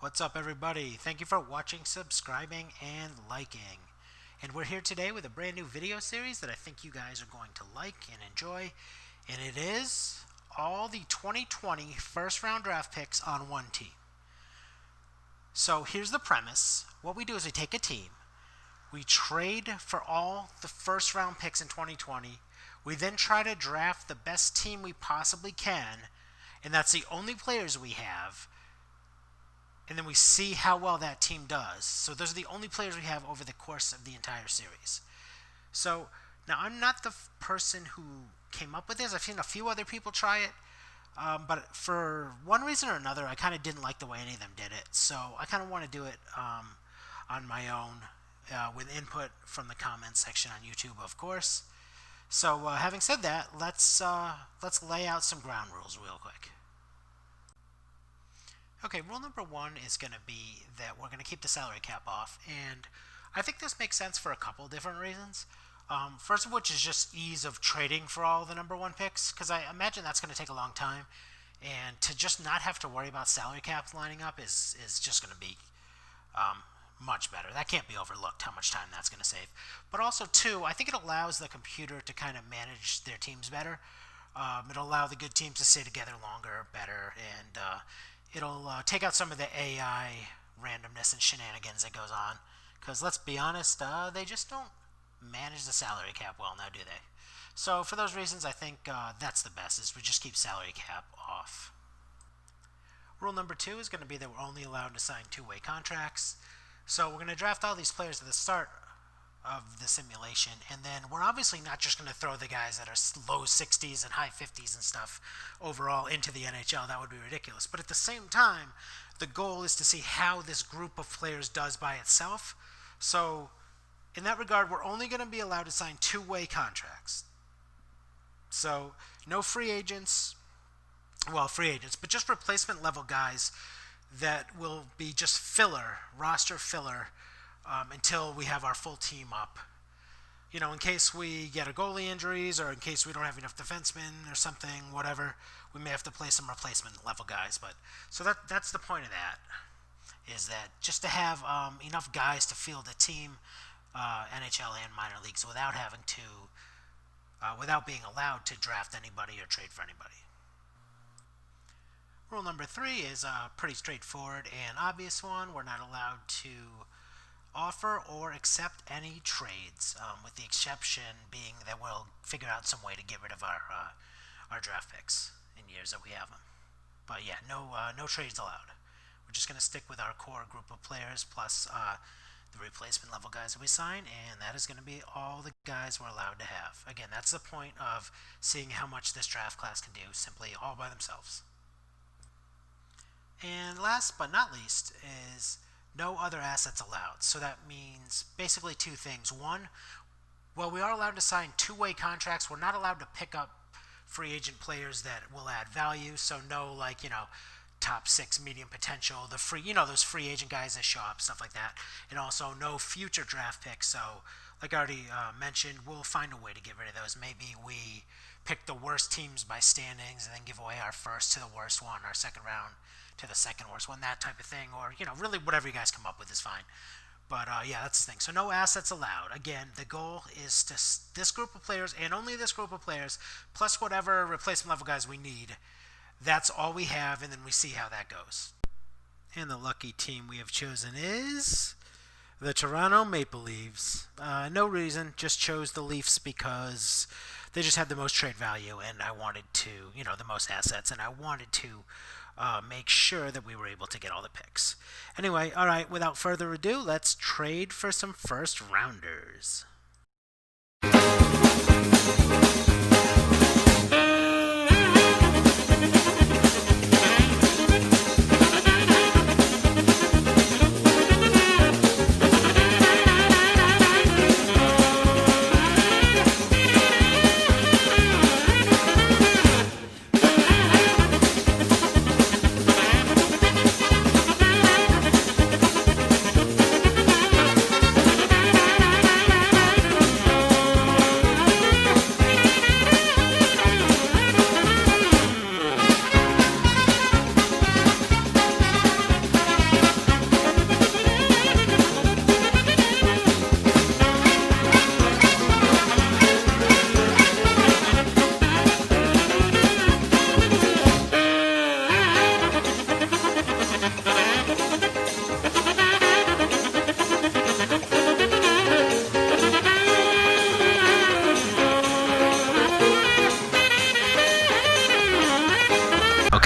What's up, everybody? Thank you for watching, subscribing, and liking. And we're here today with a brand new video series that I think you guys are going to like and enjoy. And it is all the 2020 first round draft picks on one team. So here's the premise. What we do is we take a team, we trade for all the first round picks in 2020. We then try to draft the best team we possibly can, and that's the only players we have. And then we see how well that team does. So those are the only players we have over the course of the entire series. So now I'm not the person who came up with this. I've seen a few other people try it. But for one reason or another, I kind of didn't like the way any of them did it. So I kind of want to do it on my own with input from the comments section on YouTube, of course. So having said that, let's lay out some ground rules real quick. Okay, rule number one is going to be that we're going to keep the salary cap off, and I think this makes sense for a couple different reasons. First of which is just ease of trading for all the number one picks, because I imagine that's going to take a long time, and to just not have to worry about salary caps lining up is just going to be much better. That can't be overlooked, how much time that's going to save. But also, too, I think it allows the computer to kind of manage their teams better. It'll allow the good teams to stay together longer, better, and it'll take out some of the AI randomness and shenanigans that goes on. Because let's be honest, they just don't manage the salary cap well now, do they? So for those reasons, I think that's the best, is we just keep salary cap off. Rule number two is going to be that we're only allowed to sign two-way contracts. So we're going to draft all these players at the start of the simulation, and then we're obviously not just going to throw the guys that are low 60s and high 50s and stuff overall into the NHL. That would be ridiculous. But at the same time, the goal is to see how this group of players does by itself. So in that regard, we're only going to be allowed to sign two-way contracts. So no free agents, well, free agents, but just replacement level guys that will be just filler, roster filler, until we have our full team up. You know, in case we get a goalie injuries, or in case we don't have enough defensemen or something, whatever, we may have to play some replacement level guys. But so that's the point of that, is that just to have enough guys to field a team, NHL and minor leagues, without having to, without being allowed to draft anybody or trade for anybody. Rule number three is a pretty straightforward and obvious one. We're not allowed to offer or accept any trades, with the exception being that we'll figure out some way to get rid of our draft picks in years that we have them. But yeah, no trades allowed. We're just going to stick with our core group of players plus the replacement level guys that we sign, and that is going to be all the guys we're allowed to have. Again, that's the point of seeing how much this draft class can do, simply all by themselves. And last but not least is no other assets allowed. So that means basically two things. One, well, we are allowed to sign two-way contracts. We're not allowed to pick up free agent players that will add value. So no, like, top six medium potential, the free, those free agent guys that show up, stuff like that. And also no future draft picks. So like I already mentioned, we'll find a way to get rid of those. Maybe we pick the worst teams by standings and then give away our first to the worst one, our second round to the second worst one, that type of thing. Or, really whatever you guys come up with is fine. But yeah, that's the thing. So no assets allowed. Again, the goal is to this group of players, and only this group of players, plus whatever replacement level guys we need. That's all we have, and then we see how that goes. And the lucky team we have chosen is the Toronto Maple Leafs. No reason, just chose the Leafs because they just had the most trade value, and I wanted to, the most assets, and I wanted to make sure that we were able to get all the picks. Anyway, all right, without further ado, let's trade for some first rounders.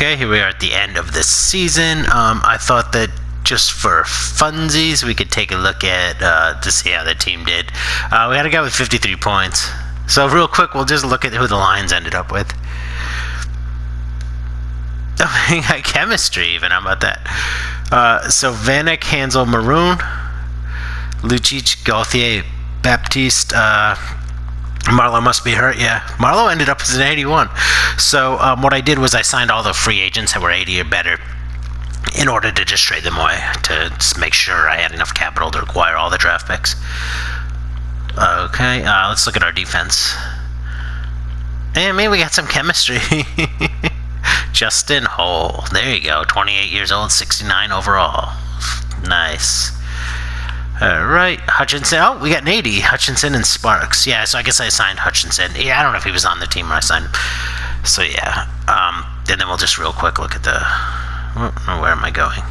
Okay, here we are at the end of this season. I thought that just for funsies, we could take a look at to see how the team did. We had a guy with 53 points. So real quick, we'll just look at who the Lions ended up with. Oh, we got chemistry even. How about that? So Vanek, Hansel, Maroon, Lucic, Gauthier, Baptiste. Marlowe must be hurt. Yeah, Marlowe ended up as an 81. So what I did was I signed all the free agents that were 80 or better in order to just trade them away to just make sure I had enough capital to acquire all the draft picks. Okay, let's look at our defense. And maybe we got some chemistry. Justin Hole. There you go. 28 years old, 69 overall. Nice. Alright, Hutchinson. Oh, we got an 80. Hutchinson and Sparks. Yeah, so I guess I signed Hutchinson. Yeah, I don't know if he was on the team when I signed him. So yeah. And then we'll just real quick look at the... Where am I going?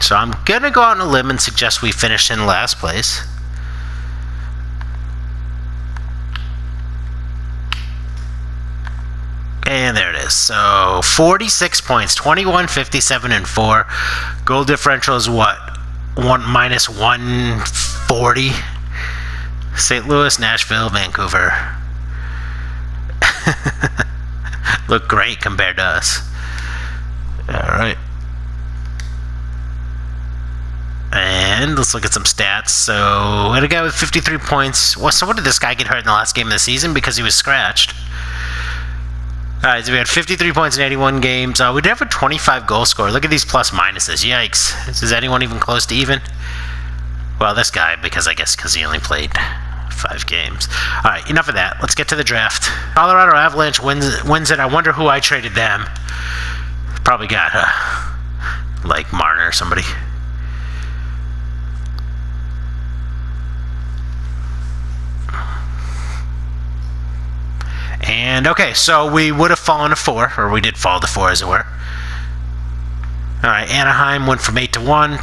So I'm going to go out on a limb and suggest we finish in last place. And there it is. So 46 points, 21, 57, and 4. Goal differential is what? Minus 140. St. Louis, Nashville, Vancouver. Look great compared to us. Alright. And let's look at some stats. So we had a guy with 53 points. Well, so what did this guy get hurt in the last game of the season? Because he was scratched. Alright, so we had 53 points in 81 games. We did have a 25 goal scorer. Look at these plus minuses. Yikes. Is anyone even close to even? Well, this guy, because he only played 5 games. Alright, enough of that. Let's get to the draft. Colorado Avalanche wins it. I wonder who I traded them. Probably got, like, Marner or somebody. And, okay, so we would have fallen to 4, or we did fall to 4, as it were. Alright, Anaheim went from 8 to 1,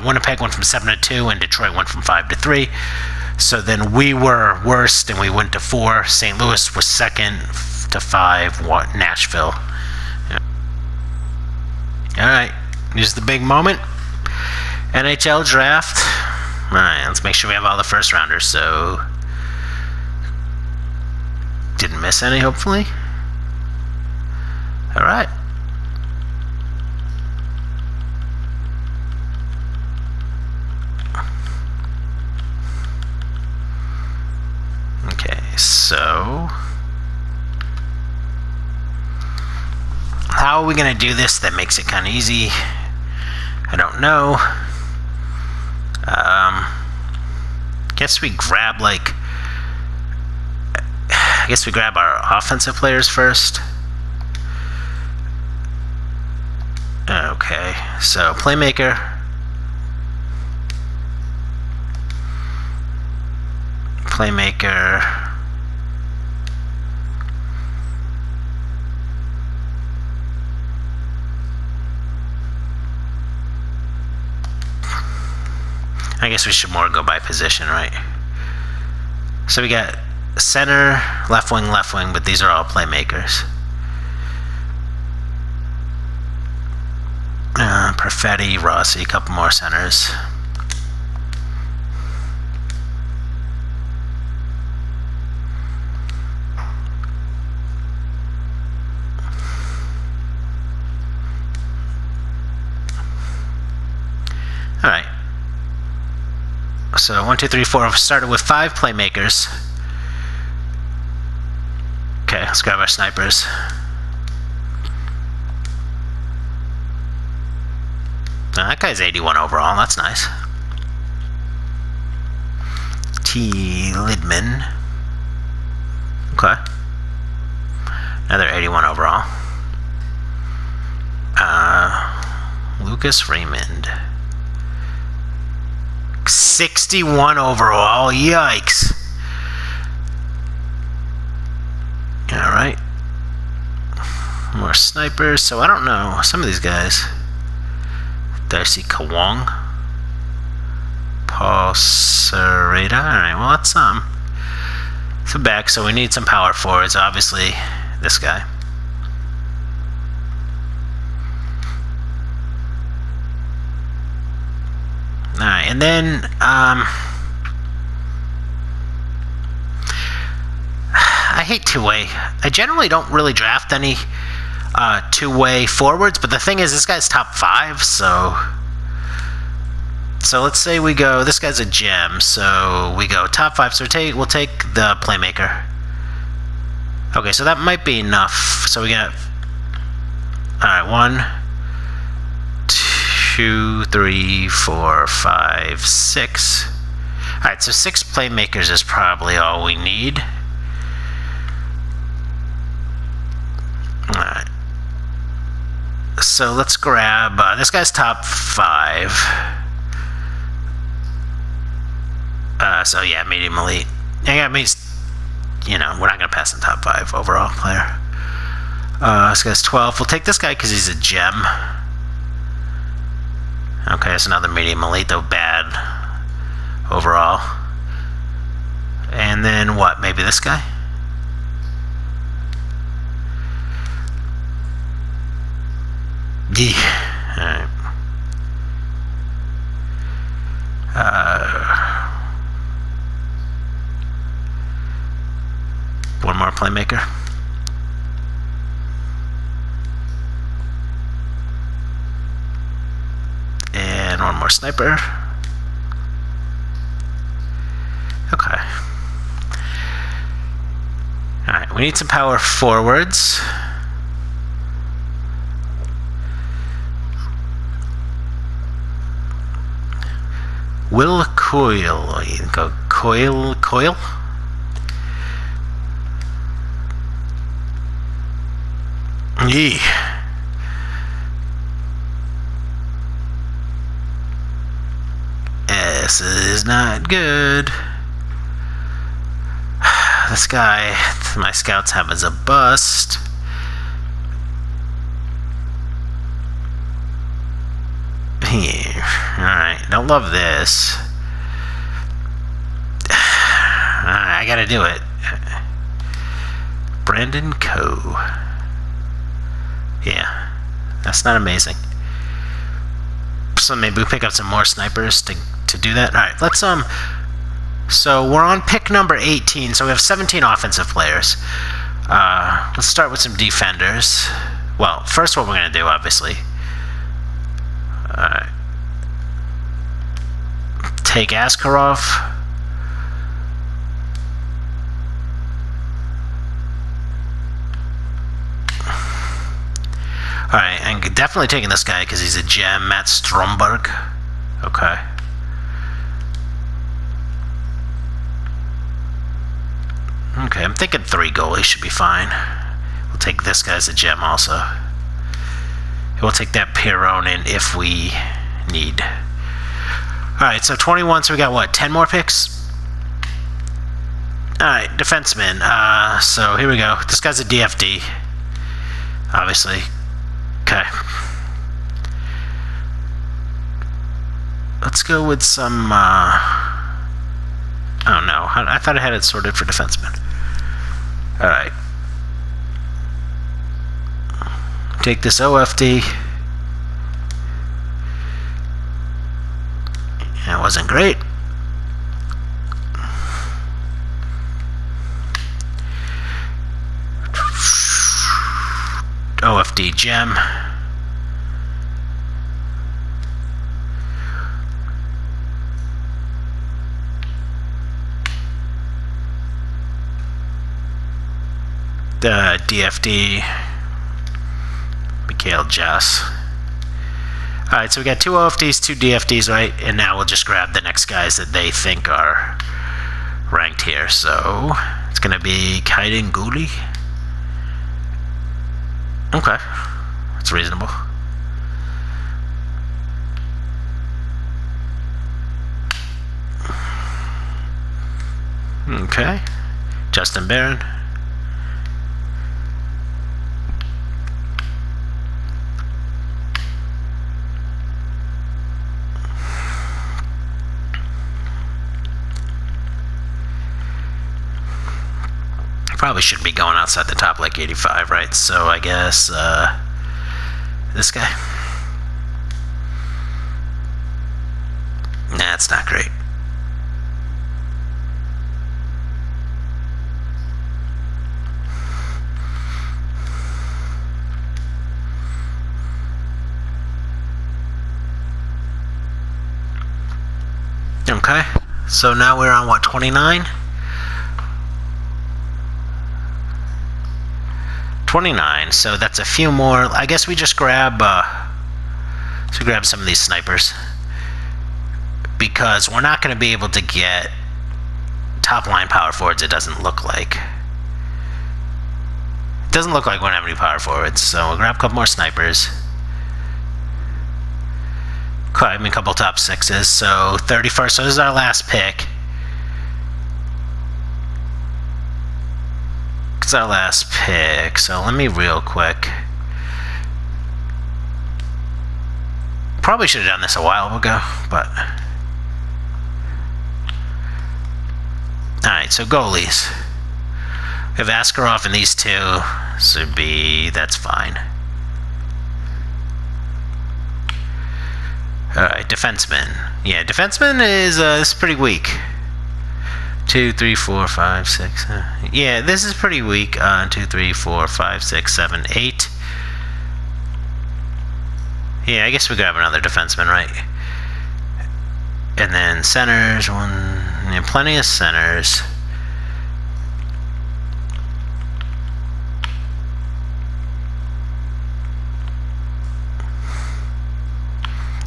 Winnipeg went from 7 to 2, and Detroit went from 5 to 3. So then we were worst, and we went to 4. St. Louis was second to 5. Nashville. Yeah. Alright, here's the big moment. NHL draft. Alright, let's make sure we have all the first rounders, so... Didn't miss any, hopefully. Alright. Okay, so... How are we going to do this that makes it kind of easy? I don't know. Guess we grab, like... I guess we grab our offensive players first. Okay, so playmaker. Playmaker. I guess we should more go by position, right? So we got center, left wing, but these are all playmakers. Perfetti, Rossi, a couple more centers. Alright. So 1, 2, 3, 4. Started with 5 playmakers. Okay, let's grab our snipers. That guy's 81 overall. That's nice. T. Lidman. Okay. Another 81 overall. Lucas Raymond. 61 overall. Yikes. Alright. More snipers. So I don't know. Some of these guys. Darcy Kawong. Paul Serrata. Alright, well that's for back, so we need some power forwards. Obviously, this guy. All right, and then I hate two-way. I generally don't really draft any two-way forwards, but the thing is, this guy's top 5, so let's say we go. This guy's a gem, so we go top 5. So we'll take the playmaker. Okay, so that might be enough. So we got, all right, 1, 2, 3, 4, 5, 6. All right, so 6 playmakers is probably all we need. All right. So let's grab this guy's top 5. So yeah, medium elite. Yeah, I mean, you know, we're not gonna pass the top 5 overall player. This guy's 12. We'll take this guy because he's a gem. Okay, it's another medium elite, though bad overall. And then what? Maybe this guy? Yeah. Alright. One more playmaker. And one more sniper. Okay. Alright, we need some power forwards. Will Coil. Go Coil? Yeah. This is not good. This guy, my scouts have as a bust. Here. Alright, don't love this. I gotta do it. Brandon Coe. Yeah, that's not amazing. So maybe we pick up some more snipers to do that. All right, let's so we're on pick number 18. So we have 17 offensive players. Let's start with some defenders. Well, first what we're gonna do, obviously. Take Askarov. Alright, and definitely taking this guy because he's a gem, Matt Stromberg. Okay. Okay, I'm thinking 3 goalies should be fine. We'll take this guy as a gem also. We'll take that Pironin if we need. Alright, so 21, so we got what, 10 more picks? Alright, defenseman. So here we go. This guy's a DFD. Obviously. Okay. Let's go with some, oh no, I thought I had it sorted for defensemen. Alright. Take this OFD. That wasn't great. OFD gem. The DFD. Mikhail Jess. Alright, so we got 2 OFDs, 2 DFDs, right? And now we'll just grab the next guys that they think are ranked here. So it's going to be Kaiden Guhle. Okay, that's reasonable. Okay, Justin Barron. Probably shouldn't be going outside the top like 85, right? So I guess this guy. Nah, it's not great. Okay, so now we're on what, 29? 29, so that's a few more. I guess we just grab some of these snipers, because we're not going to be able to get top line power forwards. It doesn't look like. It doesn't look like we don't have any power forwards, so we'll grab a couple more snipers. I mean, a couple top sixes, so 31st, so this is our last pick. It's our last pick, so let me real quick. Probably should have done this a while ago, but... Alright, so goalies. We have Askarov and these two, so that's fine. Alright, defenseman. Yeah, defenseman is pretty weak. 2, 3, 4, 5, 6. Yeah, this is pretty weak. 2, 3, 4, 5, 6, 7, 8. Yeah, I guess we could have another defenseman, right? And then centers, one. Yeah, plenty of centers.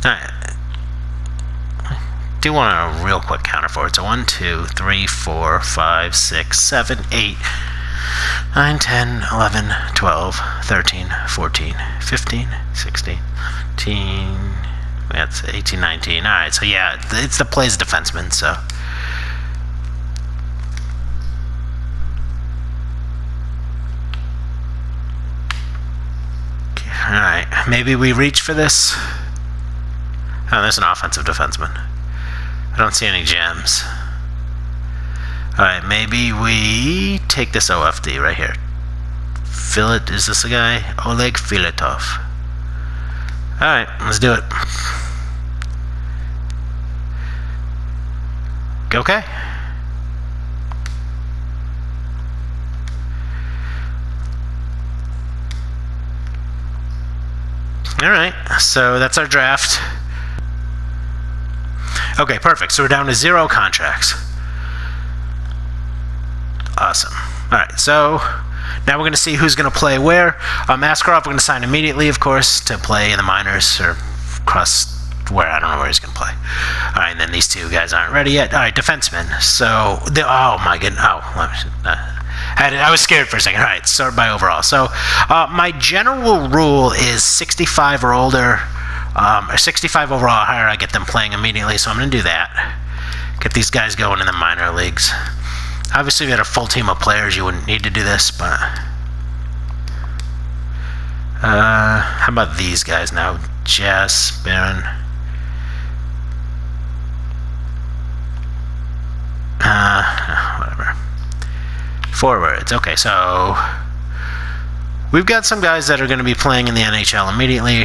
Alright. Do want a real quick counter forward. So 1, 2, 3, 4, 5, 6, 7, 8, 9, 10, 11, 12, 13, 14, 15, 16, 17. That's 18, 19. Alright, so yeah, it's the plays defenseman, so. Alright, maybe we reach for this. Oh, there's an offensive defenseman. I don't see any gems. Alright, maybe we take this OFD right here. Is this a guy? Oleg Filatov. Alright, let's do it. Okay. Alright, so that's our draft. Okay, perfect. So we're down to 0 contracts. Awesome. Alright, so now we're going to see who's going to play where. Askarov, we're going to sign immediately, of course, to play in the minors or across where. I don't know where he's going to play. Alright, and then these two guys aren't ready yet. Alright, defensemen. So, oh my goodness. I was scared for a second. Alright, sort by overall. So, my general rule is 65 or older. Or 65 overall or higher, I get them playing immediately, so I'm going to do that. Get these guys going in the minor leagues. Obviously, if you had a full team of players, you wouldn't need to do this, but... how about these guys now? Jess, Baron. Whatever. Forwards. Okay, so... We've got some guys that are going to be playing in the NHL immediately.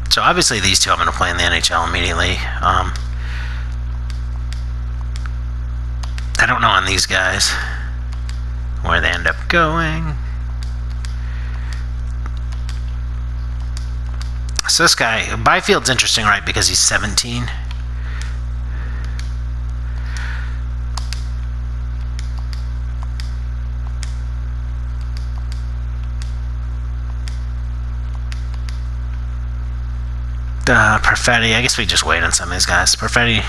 So obviously these two I'm going to play in the NHL immediately. I don't know on these guys where they end up going. So this guy, Byfield's interesting, right, because he's 17. Perfetti, I guess we just wait on some of these guys. Perfetti.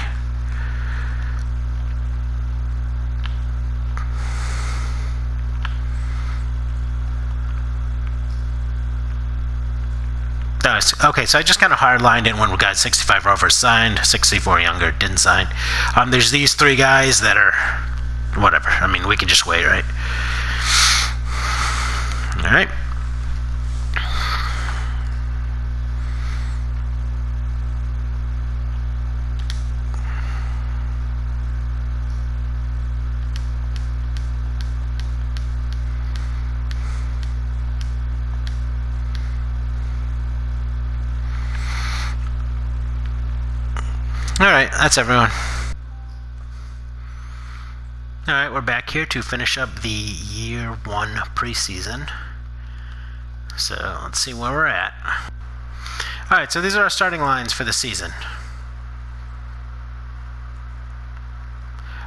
Okay, so I just kind of hard-lined in when we got 65 or over signed, 64 younger didn't sign. There's these 3 guys that are whatever. I mean, we can just wait, right? All right. Alright, that's everyone. Alright, we're back here to finish up the year 1 preseason. So let's see where we're at. Alright, so these are our starting lines for the season.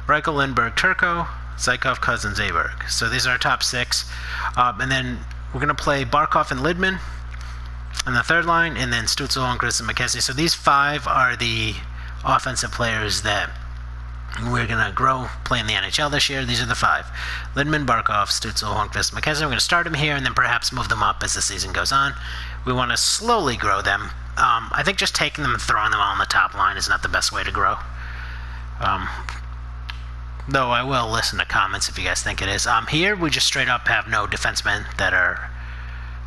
Reichel, Lindbergh, Turco, Zykov, Cousins, Aberg. So these are our top 6. And then we're going to play Barkov and Lidman in the third line, and then Stützle, Holmqvist, and McKesney. So these 5 are the offensive players that we're going to grow playing the NHL this year. These are the 5. Lidman, Barkov, Stützle, Holmqvist, McKesney. We're going to start them here and then perhaps move them up as the season goes on. We want to slowly grow them. I think just taking them and throwing them all on the top line is not the best way to grow. Though I will listen to comments if you guys think it is. Here we just straight up have no defensemen that are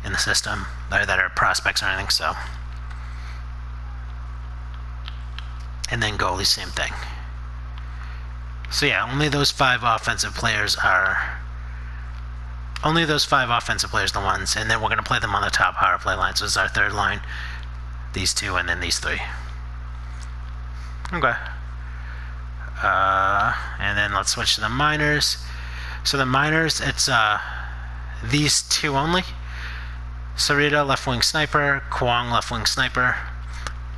in the system, or that are prospects or anything, so. And then goalies, same thing. So yeah, only those 5 offensive players are the ones, and then we're going to play them on the top power play line. So this is our third line, these 2, and then these 3. Okay. And then let's switch to the minors. So the minors, it's these 2 only. Sarita, left wing sniper, Kwong, left wing sniper,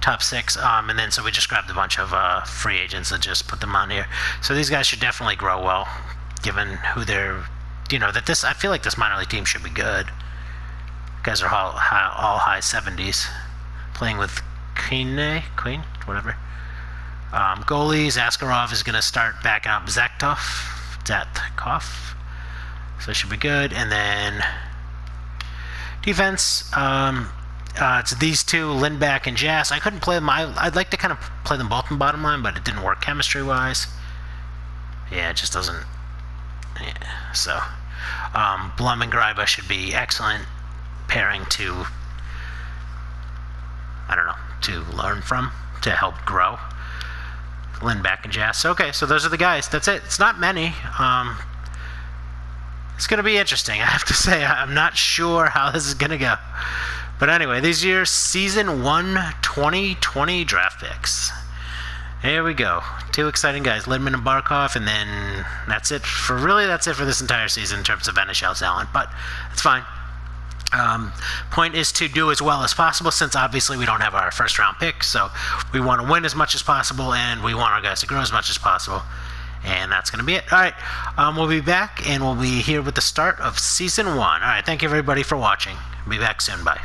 top 6, and then so we just grabbed a bunch of free agents and just put them on here. So these guys should definitely grow well, given who they're, I feel like this minor league team should be good. Guys are all high 70s, playing with Queen, whatever. Goalies, Askarov is going to start backing up Zatkov, so it should be good. And then defense, it's these 2, Lindback and Jass. I couldn't play them. I'd like to kind of play them both in bottom line, but it didn't work chemistry-wise. Yeah, it just doesn't. Yeah, so Blum and Greiba should be excellent pairing to, to learn from, to help grow. Lindback and Jass. Okay, so those are the guys. That's it. It's not many. It's going to be interesting. I have to say, I'm not sure how this is going to go. But anyway, these are your Season 1 2020 draft picks. Here we go. 2 exciting guys, Lidman and Barkov, and then that's it for this entire season in terms of NHL talent. But it's fine. Point is to do as well as possible, since obviously we don't have our first round pick, so we want to win as much as possible, and we want our guys to grow as much as possible, and that's going to be it. Alright, we'll be back, and we'll be here with the start of Season 1. Alright, thank you everybody for watching. Be back soon. Bye.